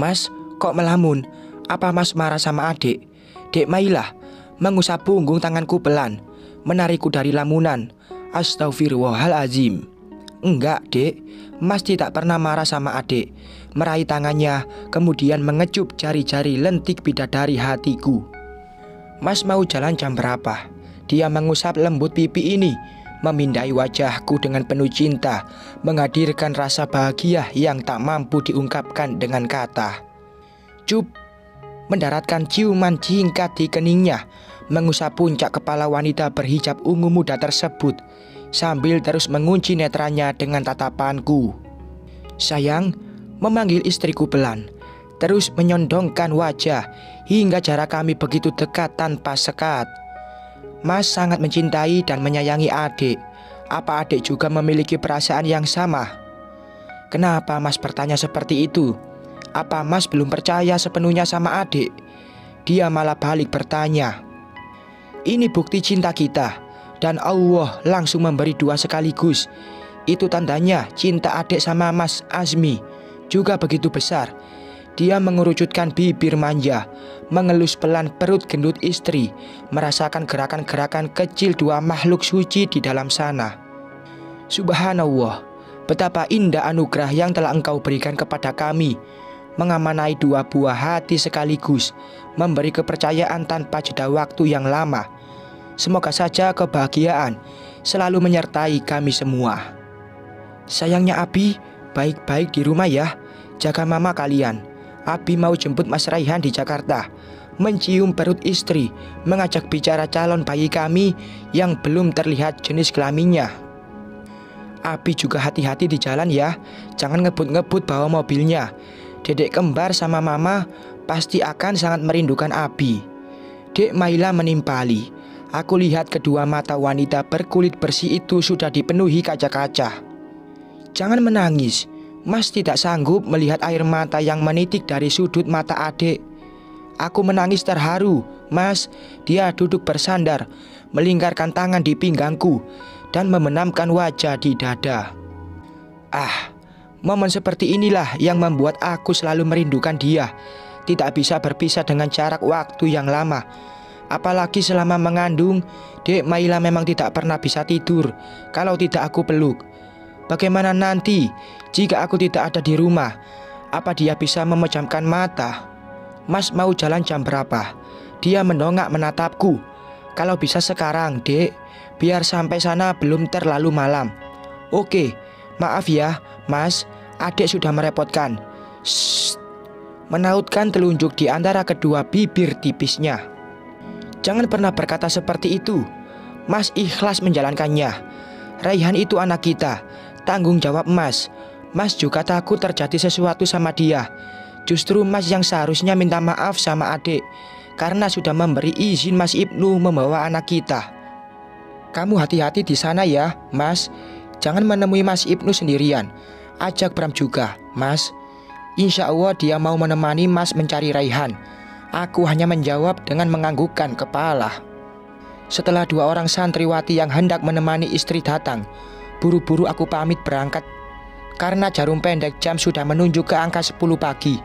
Mas, kok melamun? Apa Mas marah sama adik? Dek Mailah mengusap punggung tanganku pelan, menarikku dari lamunan. Astagfirullahalazim. Enggak, Dek. Mas tidak pernah marah sama adik. Meraih tangannya, kemudian mengecup jari-jari lentik bidadari hatiku. Mas mau jalan jam berapa? Dia mengusap lembut pipi ini, memindai wajahku dengan penuh cinta, menghadirkan rasa bahagia yang tak mampu diungkapkan dengan kata. Cup, mendaratkan ciuman singkat di keningnya, mengusap puncak kepala wanita berhijab ungu muda tersebut, sambil terus mengunci netranya dengan tatapanku. Sayang, memanggil istriku pelan, terus menyondongkan wajah hingga jarak kami begitu dekat tanpa sekat. Mas sangat mencintai dan menyayangi adik. Apa adik juga memiliki perasaan yang sama? Kenapa Mas bertanya seperti itu? Apa Mas belum percaya sepenuhnya sama adik? Dia malah balik bertanya. Ini bukti cinta kita, dan Allah langsung memberi dua sekaligus. Itu tandanya cinta adik sama Mas Azmi juga begitu besar. Dia mengerucutkan bibir manja, mengelus pelan perut gendut istri, merasakan gerakan-gerakan kecil dua makhluk suci di dalam sana. Subhanallah, betapa indah anugerah yang telah Engkau berikan kepada kami, mengamanai dua buah hati sekaligus, memberi kepercayaan tanpa jeda waktu yang lama. Semoga saja kebahagiaan selalu menyertai kami semua. Sayangnya Abi, baik-baik di rumah ya, jaga mama kalian. Abi mau jemput Mas Raihan di Jakarta, mencium perut istri, mengajak bicara calon bayi kami yang belum terlihat jenis kelaminnya. Abi juga hati-hati di jalan ya, jangan ngebut-ngebut bawa mobilnya. Dedek kembar sama mama pasti akan sangat merindukan Abi. Dek Maila menimpali. Aku lihat kedua mata wanita berkulit bersih itu sudah dipenuhi kaca-kaca. Jangan menangis. Mas tidak sanggup melihat air mata yang menitik dari sudut mata adik. Aku menangis terharu. Mas, dia duduk bersandar, melingkarkan tangan di pinggangku dan membenamkan wajah di dada. Momen seperti inilah yang membuat aku selalu merindukan dia. Tidak bisa berpisah dengan jarak waktu yang lama. Apalagi selama mengandung, Dek Maila memang tidak pernah bisa tidur kalau tidak aku peluk. Bagaimana nanti jika aku tidak ada di rumah? Apa dia bisa memejamkan mata? Mas mau jalan jam berapa? Dia mendongak menatapku. Kalau bisa sekarang, Dek, biar sampai sana belum terlalu malam. Oke, maaf ya, Mas, adik sudah merepotkan. Shh, menautkan telunjuk di antara kedua bibir tipisnya. Jangan pernah berkata seperti itu. Mas ikhlas menjalankannya. Raihan itu anak kita, tanggung jawab Mas. Mas juga takut terjadi sesuatu sama dia. Justru Mas yang seharusnya minta maaf sama adik, karena sudah memberi izin Mas Ibnu membawa anak kita. Kamu hati-hati di sana ya, Mas. Jangan menemui Mas Ibnu sendirian. Ajak Bram juga, Mas. Insya Allah dia mau menemani Mas mencari Raihan. Aku hanya menjawab dengan menganggukkan kepala. Setelah dua orang santriwati yang hendak menemani istri datang, buru-buru aku pamit berangkat. Karena jarum pendek jam sudah menunjuk ke angka 10 pagi,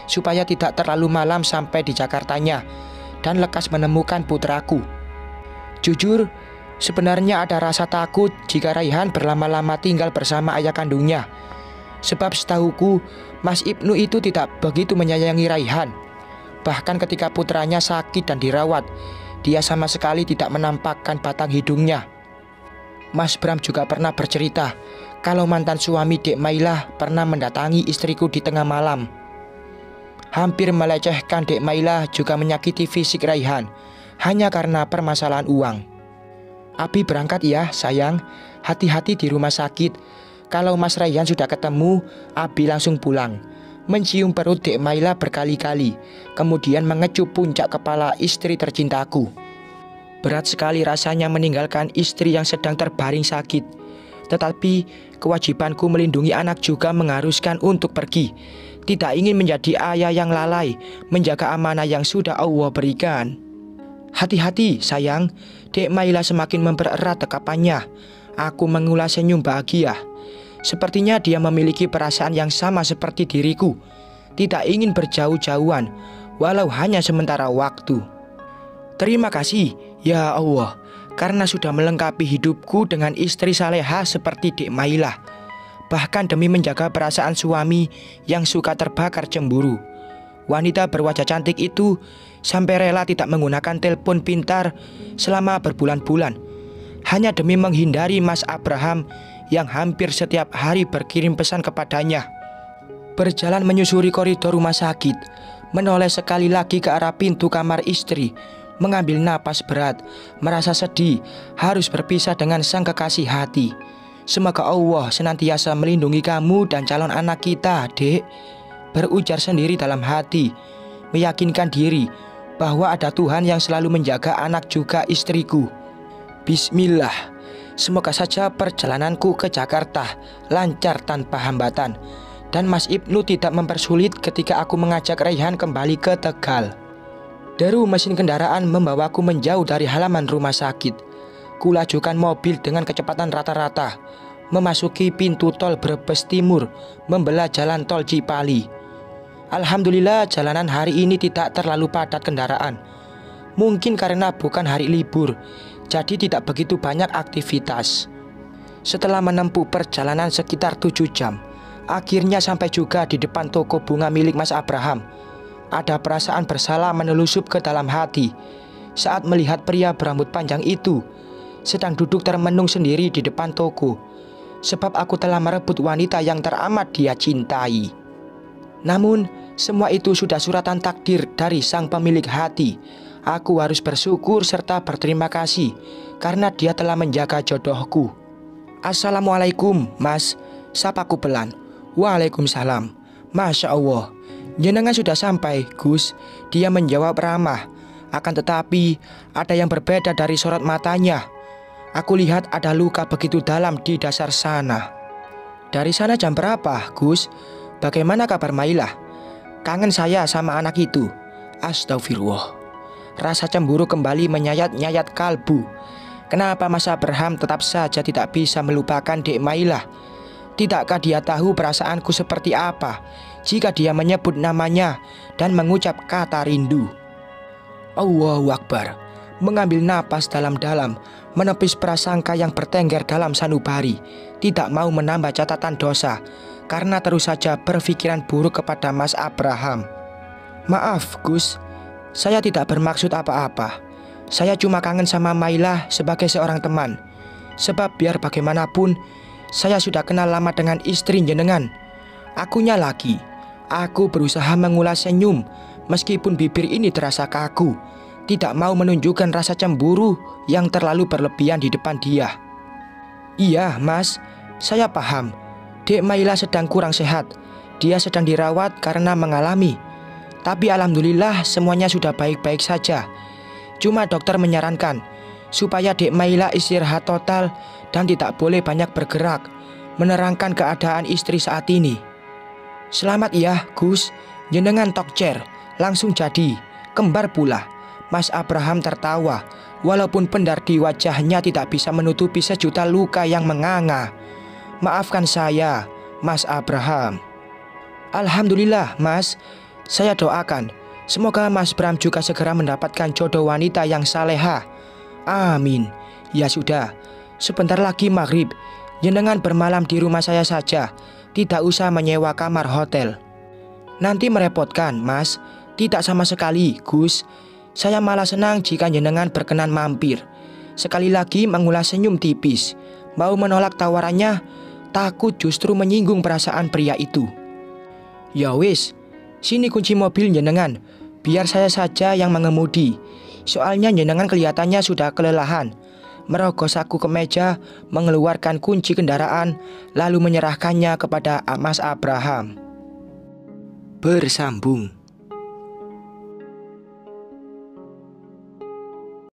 supaya tidak terlalu malam sampai di Jakartanya dan lekas menemukan putraku. Jujur, sebenarnya ada rasa takut jika Raihan berlama-lama tinggal bersama ayah kandungnya. Sebab setahuku, Mas Ibnu itu tidak begitu menyayangi Raihan. Bahkan ketika putranya sakit dan dirawat, dia sama sekali tidak menampakkan batang hidungnya. Mas Bram juga pernah bercerita kalau mantan suami Dek Mailah pernah mendatangi istriku di tengah malam. Hampir melecehkan Dek Mailah juga menyakiti fisik Raihan hanya karena permasalahan uang. Abi berangkat ya sayang, hati-hati di rumah sakit. Kalau Mas Raihan sudah ketemu, Abi langsung pulang. Mencium perut Dek Mailah berkali-kali, kemudian mengecup puncak kepala istri tercintaku. Berat sekali rasanya meninggalkan istri yang sedang terbaring sakit. Tetapi kewajibanku melindungi anak juga mengharuskan untuk pergi. Tidak ingin menjadi ayah yang lalai, menjaga amanah yang sudah Allah berikan. Hati-hati sayang, Dek Mailah semakin mempererat dekapannya. Aku mengulas senyum bahagia. Sepertinya dia memiliki perasaan yang sama seperti diriku. tidak ingin berjauh-jauhan, walau hanya sementara waktu. Terima kasih, ya Allah, karena sudah melengkapi hidupku dengan istri salehah seperti Dek Mailah. Bahkan demi menjaga perasaan suami yang suka terbakar cemburu, wanita berwajah cantik itu sampai rela tidak menggunakan telepon pintar selama berbulan-bulan, hanya demi menghindari Mas Abraham yang hampir setiap hari berkirim pesan kepadanya. Berjalan menyusuri koridor rumah sakit, menoleh sekali lagi ke arah pintu kamar istri, mengambil napas berat, merasa sedih harus berpisah dengan sang kekasih hati. Semoga Allah senantiasa melindungi kamu dan calon anak kita, Dek. Berujar sendiri dalam hati, meyakinkan diri bahwa ada Tuhan yang selalu menjaga anak juga istriku. Bismillah, semoga saja perjalananku ke Jakarta lancar tanpa hambatan, dan Mas Ibnu tidak mempersulit ketika aku mengajak Raihan kembali ke Tegal. Deru mesin kendaraan membawaku menjauh dari halaman rumah sakit. Kulajukan mobil dengan kecepatan rata-rata, memasuki pintu tol Brebes Timur, membelah jalan tol Cipali. Alhamdulillah jalanan hari ini tidak terlalu padat kendaraan. Mungkin karena bukan hari libur, jadi tidak begitu banyak aktivitas. Setelah menempuh perjalanan sekitar 7 jam, akhirnya sampai juga di depan toko bunga milik Mas Abraham. Ada perasaan bersalah menelusup ke dalam hati saat melihat pria berambut panjang itu sedang duduk termenung sendiri di depan toko, sebab aku telah merebut wanita yang teramat dia cintai. Namun, semua itu sudah suratan takdir dari sang pemilik hati. Aku harus bersyukur serta berterima kasih karena dia telah menjaga jodohku. Assalamualaikum, Mas, sapaku pelan. Waalaikumsalam. Masya Allah, jenengan sudah sampai, Gus. Dia menjawab ramah. Akan tetapi, ada yang berbeda dari sorot matanya. Aku lihat ada luka begitu dalam di dasar sana. Dari sana jam berapa, Gus? Bagaimana kabar Mailah? Kangen saya sama anak itu. Astagfirullah. Rasa cemburu kembali menyayat-nyayat kalbu. Kenapa Mas Abraham tetap saja tidak bisa melupakan Dek Mailah? Tidakkah dia tahu perasaanku seperti apa jika dia menyebut namanya dan mengucap kata rindu? Allahu Akbar. Mengambil napas dalam-dalam, menepis prasangka yang bertengger dalam sanubari, tidak mau menambah catatan dosa, karena terus saja berpikiran buruk kepada Mas Abraham. Maaf, Gus, saya tidak bermaksud apa-apa. Saya cuma kangen sama Mailah sebagai seorang teman. Sebab biar bagaimanapun, saya sudah kenal lama dengan istri jenengan. Akunya lagi, aku berusaha mengulas senyum, meskipun bibir ini terasa kaku, tidak mau menunjukkan rasa cemburu yang terlalu berlebihan di depan dia. Iya, Mas, saya paham. Dek Mailah sedang kurang sehat. Dia sedang dirawat karena mengalami. Tapi alhamdulillah semuanya sudah baik-baik saja. Cuma dokter menyarankan supaya Dek Mailah istirahat total dan tidak boleh banyak bergerak, menerangkan keadaan istri saat ini. Selamat ya, Gus. Jenengan tokcer, langsung jadi, kembar pula. Mas Abraham tertawa, walaupun pendar di wajahnya tidak bisa menutupi sejuta luka yang menganga. Maafkan saya, Mas Abraham. Alhamdulillah, Mas. Saya doakan semoga Mas Bram juga segera mendapatkan jodoh wanita yang salehah. Amin. Ya sudah, sebentar lagi maghrib. Jenengan bermalam di rumah saya saja, tidak usah menyewa kamar hotel. Nanti merepotkan, Mas. Tidak sama sekali, Gus. Saya malah senang jika jenengan berkenan mampir. Sekali lagi mengulas senyum tipis. Mau menolak tawarannya, takut justru menyinggung perasaan pria itu. Ya wis, sini kunci mobil jenengan. Biar saya saja yang mengemudi. Soalnya jenengan kelihatannya sudah kelelahan. Merogos aku ke meja, mengeluarkan kunci kendaraan, lalu menyerahkannya kepada Mas Abraham. Bersambung.